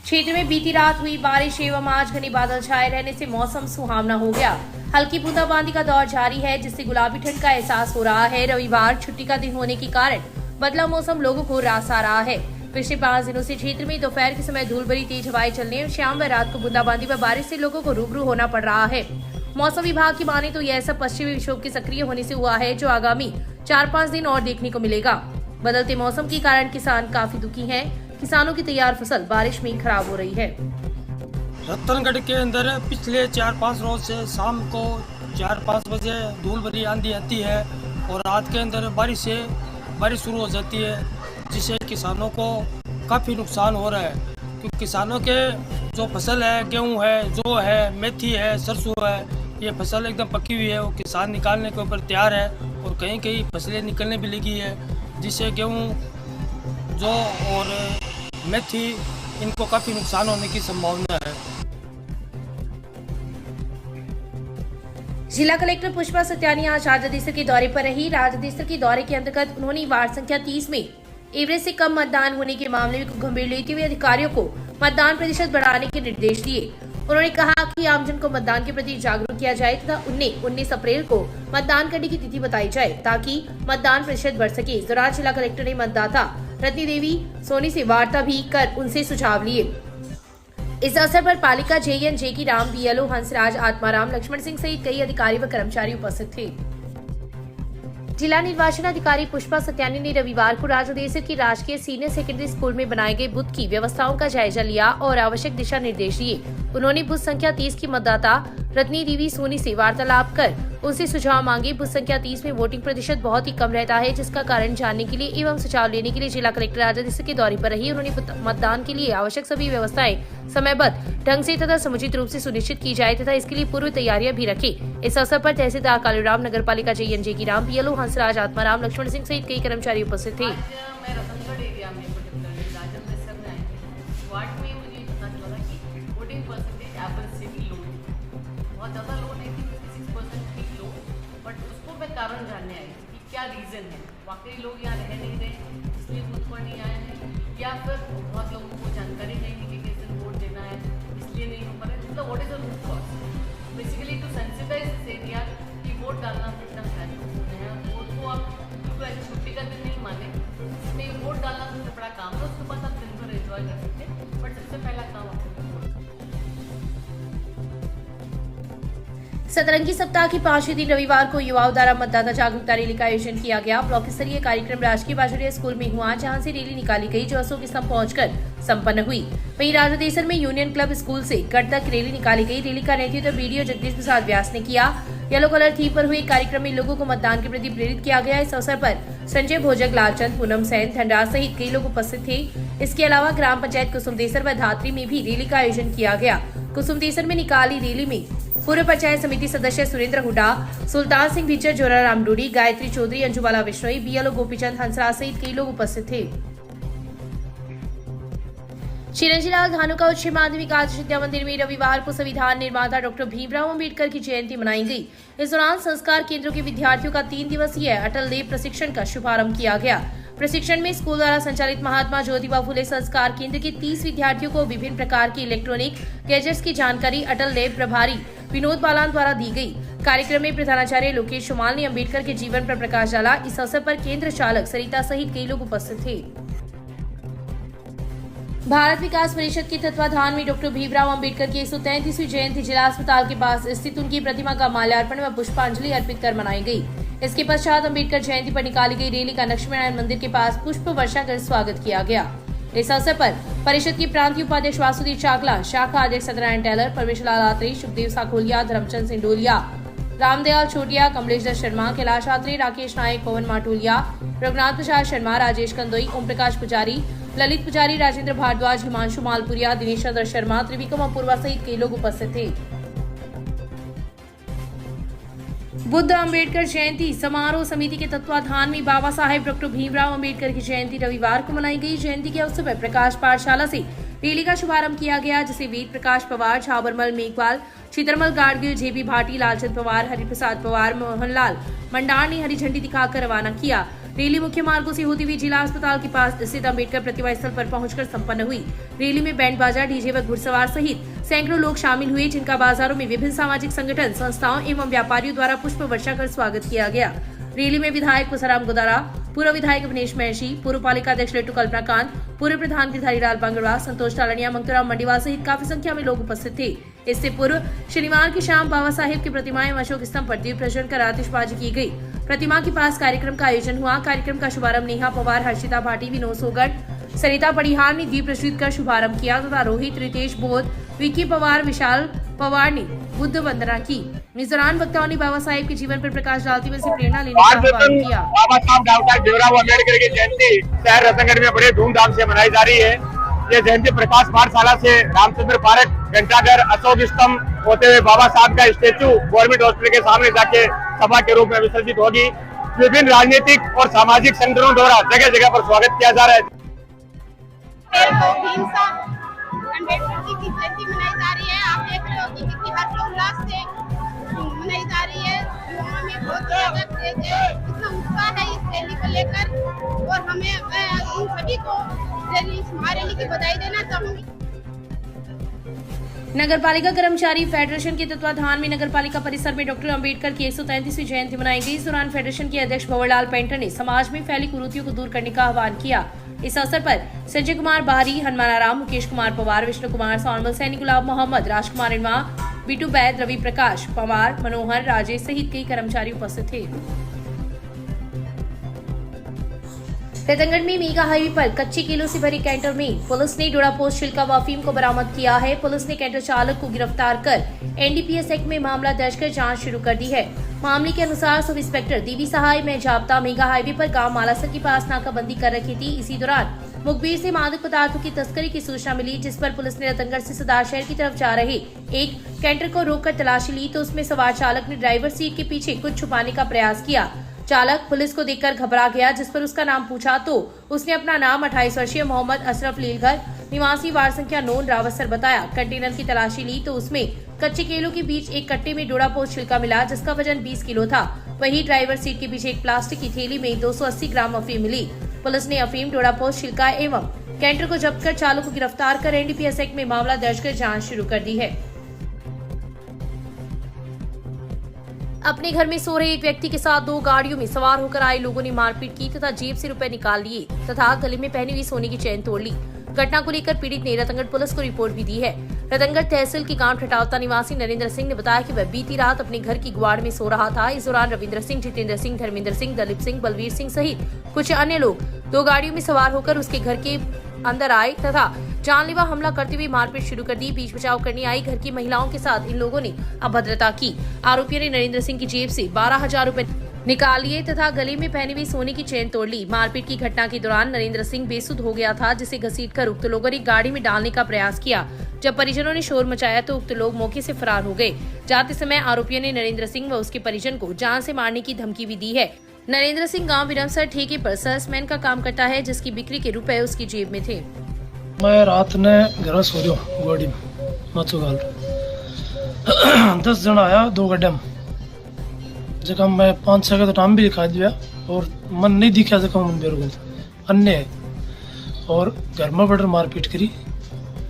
क्षेत्र में बीती रात हुई बारिश एवं आज घने बादल छाए रहने से मौसम सुहावना हो गया। हल्की बूंदाबांदी का दौर जारी है, जिससे गुलाबी ठंड का एहसास हो रहा है। रविवार छुट्टी का दिन होने के कारण बदला मौसम लोगों को रास आ रहा है। पिछले 5 दिनों से क्षेत्र में दोपहर के समय धूल भरी तेज हवाएं चलने और शाम व रात को बूंदाबांदी व बारिश से लोगों को रूबरू होना पड़ रहा है। मौसम विभाग की माने तो यह सब पश्चिमी विक्षोभ के सक्रिय होने से हुआ है, जो आगामी 4-5 दिन और देखने को मिलेगा। बदलते मौसम के कारण किसान काफी दुखी हैं। किसानों की तैयार फसल बारिश में खराब हो रही है। रतनगढ़ के अंदर पिछले 4-5 रोज से शाम को 4-5 बजे धूल भरी आंधी आती है और रात के अंदर बारिश शुरू हो जाती है, जिससे किसानों को काफ़ी नुकसान हो रहा है। क्योंकि किसानों के जो फसल है, गेहूं है, जौ है, मेथी है, सरसों है, ये फसल एकदम पकी हुई है। वो किसान निकालने के ऊपर तैयार है और कहीं कहीं फसलें निकलने भी लगी है, जिससे गेहूं, जौ और मेथी इनको काफ़ी नुकसान होने की संभावना है। जिला कलेक्टर पुष्पा सत्यानी आज राजदेसर के दौरे पर रही। राजदेसर के दौरे के अंतर्गत उन्होंने वार्ड संख्या 30 में एवरेज से कम मतदान होने के मामले को गंभीर लेते हुए अधिकारियों को मतदान प्रतिशत बढ़ाने के निर्देश दिए। उन्होंने कहा कि आमजन को मतदान के प्रति जागरूक किया जाए तथा 19 अप्रैल को मतदान करने की तिथि बताई जाए, ताकि मतदान प्रतिशत बढ़ सके। इस दौरान जिला कलेक्टर ने मतदाता रत्नी देवी सोनी से वार्ता भी कर उनसे सुझाव लिए। इस अवसर पर पालिका JNJ की राम, BLO हंसराज, आत्माराम, लक्ष्मण सिंह सहित कई अधिकारी व कर्मचारी उपस्थित थे। जिला निर्वाचन अधिकारी पुष्पा सत्यानी ने रविवार को राजदेसर की राजकीय सीनियर सेकेंडरी स्कूल में बनाए गए बूथ की व्यवस्थाओं का जायजा लिया और आवश्यक दिशा निर्देश दिए। उन्होंने बूथ संख्या 30 की मतदाता रत्नी देवी सोनी से वार्तालाप कर उनसे सुझाव मांगे। बूथ संख्या 30 में वोटिंग प्रतिशत बहुत ही कम रहता है, जिसका कारण जानने के लिए एवं सुझाव लेने के लिए जिला कलेक्टर राजदेसर के दौरे पर रही। उन्होंने मतदान के लिए आवश्यक सभी व्यवस्थाएं समयबद्ध ढंग से तथा समुचित रूप से सुनिश्चित की जाए तथा इसके लिए पूर्व तैयारियां भी रखे। इस अवसर पर तहसीलदार कालूराम, नगर पालिका JNJ की राम, BLO हंसराज, आत्माराम, लक्ष्मण सिंह सहित कई कर्मचारी उपस्थित थे। मैं रतनगढ़ एरिया में राजदेसर में आई हूँ। वार्ड में मुझे पता चला कि वोटिंग परसेंटेज एवरेज से भी लो है, बहुत ज़्यादा लो नहीं थी, 56% भी लो। बट उसको मैं कारण जानने आई कि क्या रीज़न है। वाकई लोग यहाँ रह नहीं रहे इसलिए बूथ पर नहीं आए हैं, या फिर बहुत लोगों को जानकारी नहीं थी कि कैसे वोट देना है इसलिए नहीं हो पा रहा है। मतलब what is the root cause, basically to sensitize this area कि वोट डालना कितना महत्वपूर्ण है। वोट को आप ऐसे छुट्टी का दिन नहीं माने, इसमें वोट डालना सबसे बड़ा काम है। उसके बाद आप दिन भर एंजॉय कर सकते हैं, बट सबसे पहला काम आपको सतरंगी सप्ताह के 5वें दिन रविवार को युवाओं द्वारा मतदाता जागरूकता रैली का आयोजन किया गया। ब्लॉक स्तरीय कार्यक्रम राजकीय बाजुड़िया स्कूल में हुआ, जहां से रैली निकाली गई जो अशोक स्तंभ पहुंचकर संपन्न हुई। वहीं राजदेसर में यूनियन क्लब स्कूल से गढ़ तक रैली निकाली गई। रैली का नेतृत्व BDO जगदीश प्रसाद व्यास ने किया। येलो कलर थीम पर हुए कार्यक्रम में लोगों को मतदान के प्रति प्रेरित किया गया। इस अवसर पर संजय भोजक, लालचंद, पूनम सेन, धनराज सहित कई लोग उपस्थित थे। इसके अलावा ग्राम पंचायत कुसुमदेसर व धात्री में भी रैली का आयोजन किया गया। कुसुमदेसर में निकाली रैली में पूर्व पंचायत समिति सदस्य सुरेंद्र हुड्डा, सुल्तान सिंह भिचर, जोराराम डूडी, गायत्री चौधरी, अंजुबाला विश्नोई, BLO गोपीचंद हंसराज सहित कई लोग उपस्थित थे। चिरंजीलाल धानुका उच्च माध्यमिक आदर्श विद्या मंदिर में रविवार को संविधान निर्माता डॉक्टर भीमराव अम्बेडकर की जयंती मनाई गई। इस दौरान संस्कार केंद्रों के विद्यार्थियों का 3 दिवसीय अटल देव प्रशिक्षण का शुभारंभ किया गया। प्रशिक्षण में स्कूल द्वारा संचालित महात्मा ज्योतिबा फुले संस्कार केंद्र के 30 विद्यार्थियों को विभिन्न प्रकार की इलेक्ट्रॉनिक गैजेट्स की जानकारी अटल लैब प्रभारी विनोद बालान द्वारा दी गई। कार्यक्रम में प्रधानाचार्य लोकेश शुमाल ने अम्बेडकर के जीवन पर प्रकाश डाला। इस अवसर पर केंद्र चालक सरिता सहित कई लोग उपस्थित थे। भारत विकास परिषद के तत्वाधान में डॉक्टर भीमराव अम्बेडकर की 133वीं जयंती जिला अस्पताल के पास स्थित उनकी प्रतिमा का माल्यार्पण व पुष्पांजलि अर्पित कर मनाई गई। इसके पश्चात अम्बेडकर जयंती पर निकाली गई रैली का लक्ष्मीनारायण मंदिर के पास पुष्प वर्षा कर स्वागत किया गया। इस अवसर पर परिषद के प्रांतीय उपाध्यक्ष वासुदेव चाकला, शाखा अध्यक्ष सत्यनारायण टेलर, परमेश्वरलाल आत्री, शुभदेव साखोलिया, धर्मचंद सिंडोलिया, रामदयाल छोटिया, कमलेश दत्त शर्मा, कैलाश आत्री, राकेश नायक, पवन माटुलिया, रघुनाथ प्रसाद शर्मा, राजेश कंदोई, ओम प्रकाश पुजारी, ललित पुजारी, राजेंद्र भारद्वाज, हिमांशु मालपुरिया, दिनेश चंद्र शर्मा, त्रिविक्रम अपूर्वा सहित कई लोग उपस्थित थे। बुद्ध अम्बेडकर जयंती समारोह समिति के तत्वाधान में बाबा साहेब डॉक्टर भीमराव अम्बेडकर की जयंती रविवार को मनाई गई। जयंती के अवसर पर प्रकाश पाठशाला से रैली का शुभारंभ किया गया, जिसे वेद प्रकाश पवार, छाबरमल मेघवाल, चितरमल गाडगिल, JB भाटी, लालचंद पवार, हरिप्रसाद पवार, मोहनलाल मंडार ने हरी झंडी दिखाकर रवाना किया। रैली मुख्य मार्गों से होती हुई जिला अस्पताल के पास स्थित अम्बेडकर प्रतिमा स्थल पर पहुंचकर संपन्न हुई। रैली में बैंड बाजा, डीजे व घुड़सवार सहित सैकड़ों लोग शामिल हुए, जिनका बाजारों में विभिन्न सामाजिक संगठन, संस्थाओं एवं व्यापारियों द्वारा पुष्प वर्षा कर स्वागत किया गया। रैली में विधायक कुसाराम गोदारा, पूर्व विधायक अवनीश महर्षि, पूर्व पालिका अध्यक्ष लेटू कल्पनाकांत, पूर्व प्रधान गिरधारीलाल बांगड़वा, संतोष टालनिया, मंगतूराम मंडीवाल सहित काफी संख्या में लोग उपस्थित थे। इससे पूर्व शनिवार की शाम बाबा साहेब की प्रतिमा एवं अशोक स्तंभ पर दीप प्रज्वलन कर आतिशबाजी की गई। प्रतिमा के पास कार्यक्रम का आयोजन हुआ। कार्यक्रम का शुभारंभ नेहा पवार, हर्षिता भाटी, विनोद सोगट, सरिता पड़िहार ने दीप प्रज्वलित कर शुभारंभ किया तथा रोहित, रितेश बोध, विक्की पवार, विशाल पवार ने बुद्ध वंदना की। इस दौरान वक्ताओं ने बाबा साहेब के जीवन पर प्रकाश डालते हुए उनसे प्रेरणा लेने का आह्वान किया। बाबा साहब डॉक्टर भीमराव अम्बेडकर की जयंती शहर रतनगढ़ में बड़े धूमधाम से मनाई जा रही है। ये जयंती प्रकाश पाठशाला से रामचंद्र पार्क, घंटाघर, अशोक स्तंभ होते हुए बाबा साहब का स्टेचू गवर्नमेंट हॉस्पिटल के सामने जाके सभा के रूप में विसर्जित होगी। विभिन्न राजनीतिक और सामाजिक संगठनों द्वारा जगह जगह पर स्वागत किया जा रहा है। अम्बेडकर जी की जयंती मनाई जा रही है। आप देख रहे हो कि कितनी हर्षोल्लास से मनाई जा रही है। युवाओं में बहुत ज्यादा क्रेज है, इतना उत्साह है इस रैली को लेकर और हमें उन सभी को महारैली की बधाई देना चाहूंगी। नगर पालिका कर्मचारी फेडरेशन के तत्वाधान में नगर पालिका परिसर में डॉक्टर अंबेडकर की 133वीं जयंती मनाई गई। इस दौरान फेडरेशन के अध्यक्ष भंवरलाल पेंटर ने समाज में फैली कुरीतियों को दूर करने का आह्वान किया। इस अवसर पर संजय कुमार बाहरी, हनुमानाराम, मुकेश कुमार पवार, विष्णु कुमार सौनमल, सैनी, गुलाब मोहम्मद, राजकुमार इनवा, बीटू बैद, रवि प्रकाश पवार, मनोहर, राजेश सहित कई कर्मचारी उपस्थित थे। रतनगढ़ में मेगा हाईवे पर कच्चे केलों से भरी कैंटर में पुलिस ने डोडा पोस्ट छिलका व अफीम को बरामद किया है। पुलिस ने कैंटर चालक को गिरफ्तार कर एनडीपीएस एक्ट में मामला दर्ज कर जांच शुरू कर दी है। मामले के अनुसार सब इंस्पेक्टर देवी सहाय में जाब्ता मेगा हाईवे पर गांव मालासर के पास नाकाबंदी कर रखी थी। इसी दौरान मुखबिर से मादक पदार्थों की तस्करी की सूचना मिली, जिस पर पुलिस ने रतनगढ़ से सदार शहर की तरफ जा रहे एक कैंटर को रोककर तलाशी ली तो उसमें सवार चालक ने ड्राइवर सीट के पीछे कुछ छुपाने का प्रयास किया। चालक पुलिस को देखकर घबरा गया, जिस पर उसका नाम पूछा तो उसने अपना नाम 28 वर्षीय मोहम्मद अशरफ लीलघर निवासी वार्ड संख्या 9 रावतसर बताया। कंटेनर की तलाशी ली तो उसमें कच्चे केलों के बीच एक कट्टे में डोडा पोस्ट छिलका मिला, जिसका वजन 20 किलो था। वहीं ड्राइवर सीट के पीछे एक प्लास्टिक की थैली में 280 ग्राम अफीम मिली। पुलिस ने अफीम, डोडा पोस्ट छिलका एवं कैंटर को जब्त कर चालक को गिरफ्तार कर एनडीपीएस एक्ट में मामला दर्ज कर जाँच शुरू कर दी है। अपने घर में सो रहे एक व्यक्ति के साथ 2 गाड़ियों में सवार होकर आए लोगों ने मारपीट की तथा जेब से रुपए निकाल लिए तथा गले में पहनी हुई सोने की चेन तोड़ ली। घटना को लेकर पीड़ित ने रतनगढ़ पुलिस को रिपोर्ट भी दी है। रतनगढ़ तहसील के गांव ठटावता निवासी नरेंद्र सिंह ने बताया कि वह बीती रात अपने घर की गुआड़ में सो रहा था। इस दौरान रविंद्र सिंह, जितेंद्र सिंह, धर्मेंद्र सिंह, दलीप सिंह, बलवीर सिंह सहित कुछ अन्य लोग 2 गाड़ियों में सवार होकर उसके घर के अंदर आए तथा जानलेवा हमला करते हुए मारपीट शुरू कर दी। बीच बचाव करने आई घर की महिलाओं के साथ इन लोगों ने अभद्रता की। आरोपियों ने नरेंद्र सिंह की जेब से 12,000 रुपए निकाल लिए तथा गले में पहनी हुई सोने की चेन तोड़ ली। मारपीट की घटना के दौरान नरेंद्र सिंह बेसुध हो गया था, जिसे घसीटकर उक्त लोगों ने गाड़ी में डालने का प्रयास किया। जब परिजनों ने शोर मचाया तो उक्त लोग मौके से फरार हो गए। जाते समय आरोपियों ने नरेंद्र सिंह व उसके परिजन को जान से मारने की धमकी भी दी है। नरेंद्र सिंह गाँव विरमसर ठेके पर सेल्समैन का काम करता है, जिसकी बिक्री के रुपए उसकी जेब में थे। मैं रात ने घर सो रहा गाड़ी में मचुगाल 10 जन आया 2 गड्ढे में जगह मैं 5-6 का तो नाम भी दिखा दिया और मन नहीं दिखा जगह मन मेरे को अन्य है और घर में बड़े मारपीट करी।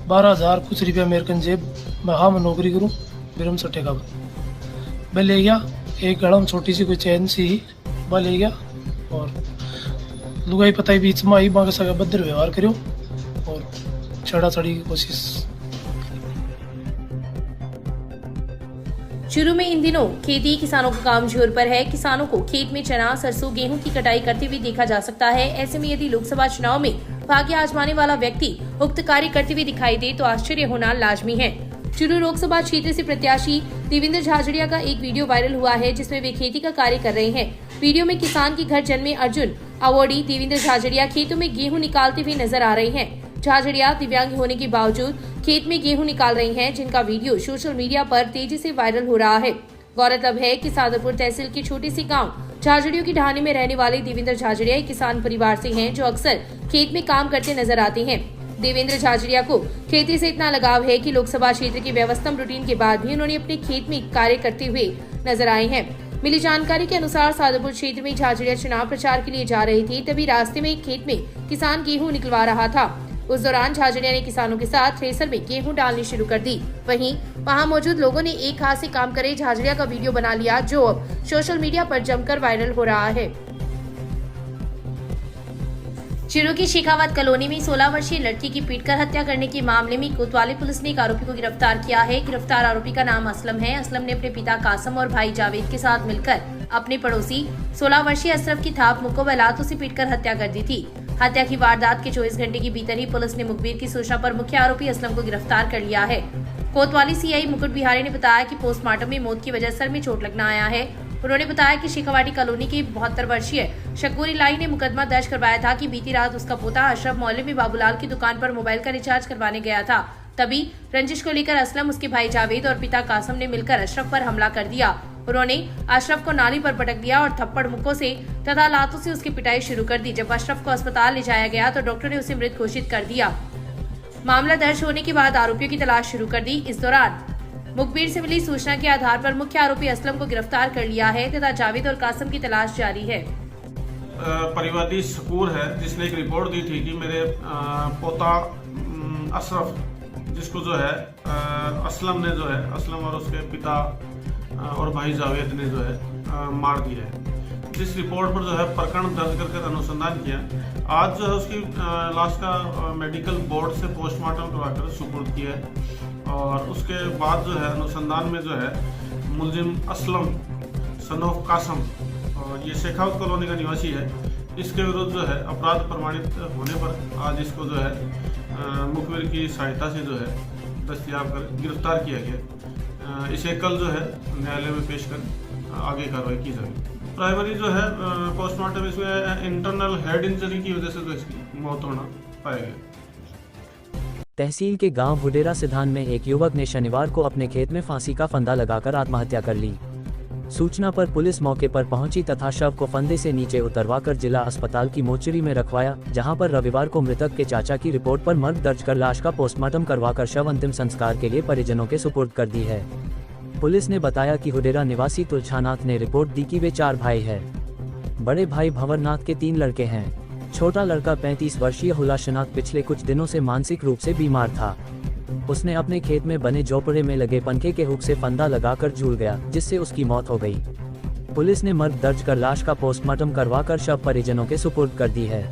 12,000 कुछ रुपया मेरे कन जेब मैं हाँ मैं नौकरी करूँ बिरम से ठेका पर मैं ले गया। एक गड़ा में छोटी सी कोई चैन सी ही वह ले गया और लुगाई पता ही बीच में आई बाकी सगा भद्र व्यवहार करो और छड़ा छड़ी की कोशिश। शुरू में इन दिनों खेती किसानों का काम जोर पर है। किसानों को खेत में चना, सरसों, गेहूं की कटाई करते हुए देखा जा सकता है। ऐसे में यदि लोकसभा चुनाव में भाग्य आजमाने वाला व्यक्ति उक्त कार्य करते हुए दिखाई दे तो आश्चर्य होना लाजमी है। चुरू लोकसभा क्षेत्र से प्रत्याशी देवेंद्र झाझड़िया का एक वीडियो वायरल हुआ है, जिसमें वे खेती का कार्य कर रहे हैं। वीडियो में किसान के घर जन्मे अर्जुन अवार्डी देवेंद्र झाझड़िया खेतों में गेहूं निकालते हुए नजर आ रहे हैं। झाझड़िया दिव्यांग होने के बावजूद खेत में गेहूं निकाल रही हैं, जिनका वीडियो सोशल मीडिया पर तेजी से वायरल हो रहा है। गौरतलब है कि सादरपुर तहसील के छोटे से गांव झाझड़ियों की ढाणी में रहने वाले देवेंद्र झाझड़िया एक किसान परिवार से हैं, जो अक्सर खेत में काम करते नजर आते हैं। देवेंद्र झाझड़िया को खेती से इतना लगाव है कि लोकसभा क्षेत्र के व्यवस्थम रूटीन के बाद भी उन्होंने अपने खेत में कार्य करते हुए नजर आए हैं। मिली जानकारी के अनुसार सादुलपुर क्षेत्र में झाझड़िया चुनाव प्रचार के लिए जा रही थी, तभी रास्ते में एक खेत में किसान गेहूं निकलवा रहा था। उस दौरान झाझड़िया ने किसानों के साथ थ्रेसर में गेहूं डालनी शुरू कर दी। वहीं वहां मौजूद लोगों ने एक हाथ से काम करे झाझड़िया का वीडियो बना लिया, जो अब सोशल मीडिया पर जमकर वायरल हो रहा है। चिरू की शेखावत कॉलोनी में 16 वर्षीय लड़की की पीटकर हत्या करने के मामले में कोतवाली पुलिस ने एक आरोपी को गिरफ्तार किया है। गिरफ्तार आरोपी का नाम असलम है। असलम ने अपने पिता कासम और भाई जावेद के साथ मिलकर अपने पड़ोसी 16 वर्षीय अशरफ की थाप मुक्को व लातों से पीटकर हत्या कर दी थी। हत्या की वारदात के 24 घंटे के भीतर ही पुलिस ने मुखबिर की सूचना पर मुख्य आरोपी असलम को गिरफ्तार कर लिया है। कोतवाली सीआई मुकुट बिहारी ने बताया कि पोस्टमार्टम में मौत की वजह सर में चोट लगना आया है। उन्होंने बताया कि शेखावाटी कॉलोनी की 72 वर्षीय शकूरी लाई ने मुकदमा दर्ज करवाया था कि बीती रात उसका पोता अशरफ मोहल्ले में बाबूलाल की दुकान पर मोबाइल का रिचार्ज करवाने गया था। तभी रंजिश को लेकर असलम, उसके भाई जावेद और पिता कासम ने मिलकर अशरफ पर हमला कर दिया। उन्होंने अशरफ को नाली पर पटक दिया और थप्पड़ मुक्कों से तथा लातों से उसकी पिटाई शुरू कर दी। जब अशरफ को अस्पताल ले जाया गया तो डॉक्टर ने उसे मृत घोषित कर दिया। मामला दर्ज होने के बाद आरोपियों की तलाश शुरू कर दी। इस दौरान मुखबिर से मिली सूचना के आधार पर मुख्य आरोपी असलम को गिरफ्तार कर लिया है तथा जावेद और कासम की तलाश जारी है। परिवादी शकूर है, जिसने एक रिपोर्ट दी थी कि मेरे पोता अशरफ, जिसको जो है असलम ने जो है असलम और उसके पिता और भाई जावेद ने जो है मार दिया है। जिस रिपोर्ट पर जो है प्रकरण दर्ज करके अनुसंधान किया। आज जो है उसकी लाश का मेडिकल बोर्ड से पोस्टमार्टम करवाकर सुपुर्द किया है और उसके बाद जो है अनुसंधान में जो है मुलजिम असलम सन ऑफ कासम और ये शेखावत कॉलोनी का निवासी है, इसके विरुद्ध जो है अपराध प्रमाणित होने पर आज इसको जो है मुखबिर की सहायता से जो है दस्तयाब कर गिरफ्तार किया गया। इसे कल जो है न्यायालय में पेश कर आगे कार्रवाई की जाएगी। प्राइमरी जो है पोस्टमार्टम इसमें इंटरनल हेड इंजरी की वजह से तो इसकी मौत होना पाया गया। तहसील के गांव हुडेरा सिधान में एक युवक ने शनिवार को अपने खेत में फांसी का फंदा लगाकर आत्महत्या कर ली। सूचना पर पुलिस मौके पर पहुंची तथा शव को फंदे से नीचे उतरवाकर जिला अस्पताल की मोर्चरी में रखवाया, जहां पर रविवार को मृतक के चाचा की रिपोर्ट पर मर्ग दर्ज कर लाश का पोस्टमार्टम करवाकर शव अंतिम संस्कार के लिए परिजनों के सुपुर्द कर दी है। पुलिस ने बताया कि हुडेरा निवासी तुलछानाथ ने रिपोर्ट दी कि वे 4 भाई हैं। बड़े भाई भंवरनाथ के 3 लड़के हैं। छोटा लड़का 35 वर्षीय हुलाशनाथ पिछले कुछ दिनों से मानसिक रूप से बीमार था। उसने अपने खेत में बने झोपड़े में लगे पंखे के हुक से फंदा लगाकर झूल गया, जिससे उसकी मौत हो गई। पुलिस ने मर्ग दर्ज कर लाश का पोस्टमार्टम करवाकर शव परिजनों के सुपुर्द कर दी है।